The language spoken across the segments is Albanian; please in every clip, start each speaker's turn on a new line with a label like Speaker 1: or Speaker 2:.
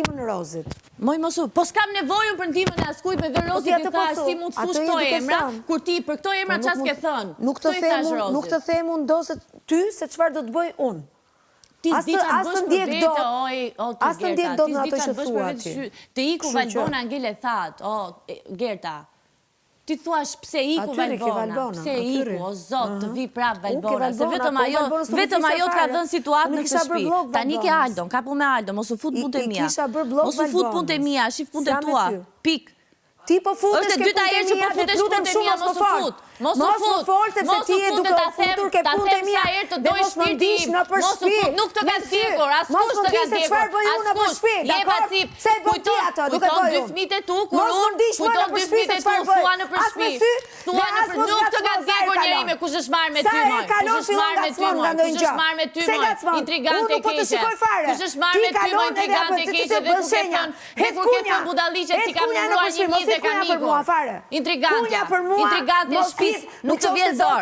Speaker 1: ndihmën e Rozit.
Speaker 2: Moj mosu, po s'kam nevojën për ndihmën e askujt me dhe Rozi ti thash si mund të fush këto emra, kur ti për këto emra çfarë s'ke thënë?
Speaker 1: Nuk të them unë dose ty se çfarë do të bëj unë.
Speaker 2: Ti s'di çfarë bësh për vete,
Speaker 1: as të ndjek dot në ato që thua ti.
Speaker 2: Të iku Valbona ngele that, Gerta. Ti thuash pse iku Valbona, pse iku, o zot, të vi prap Valbona, se vetëm ajo të ka dhënë situatë në këtë shtëpi. Tani ke Aldon, ka punë me Aldon, mos u fut punët e mia. Mos u fut punët e mia, shif punët e tua. Pik.
Speaker 1: Ti po futesh ke punët e mia, dhe lutem shumë mos u fut. Mos u fut sepse ti je duke u futur ke punët e mia. Dhe mos më ndish në për shtëpi.
Speaker 2: Nuk të ka djegur, askush të ka djegur.
Speaker 1: Çfarë bëj unë në për shtëpi? Dakor? Se bëj ti ato, duke bëj unë.
Speaker 2: Dy fëmijët e tu kur kujton dy fëmijët e tu thua në për shtëpi. Thua në për nuk të ka djegur njeri me kush është marrë me ty më. Kush është marrë me ty më. Kush është marrë me ty më. Intrigante keqe. Kush është marrë me ty më intrigante keqe dhe kur ke thënë budalliqe si kam numëruar një mijë dhe kam ikur. Intrigante shtëpis nuk të vjen dorë.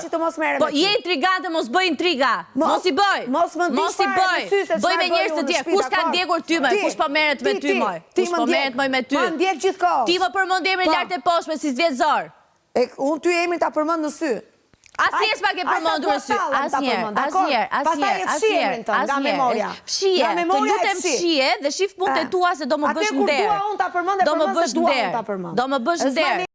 Speaker 2: Po je intrigante, mos bëj intriga. Mos i bëj. Mos i bëj. Bëj me njerëz të tjerë. Kush ka ndjekur ty më? Kush po merret me ty më? Kush po merret më me ty?
Speaker 1: Ma ndjek gjithkohë.
Speaker 2: Ti më përmend emrin lart e poshtme si s'vjet zor.
Speaker 1: Unë ty emrin ta përmend në sy.
Speaker 2: Asnjëherë s'ma ke përmendur në sy. Asnjëherë. Nga memoria. Fshije. Të lutem fshije dhe shif punët e tua se do më bësh nder.
Speaker 1: Atë kur dua unë ta përmend,
Speaker 2: do më bësh nder.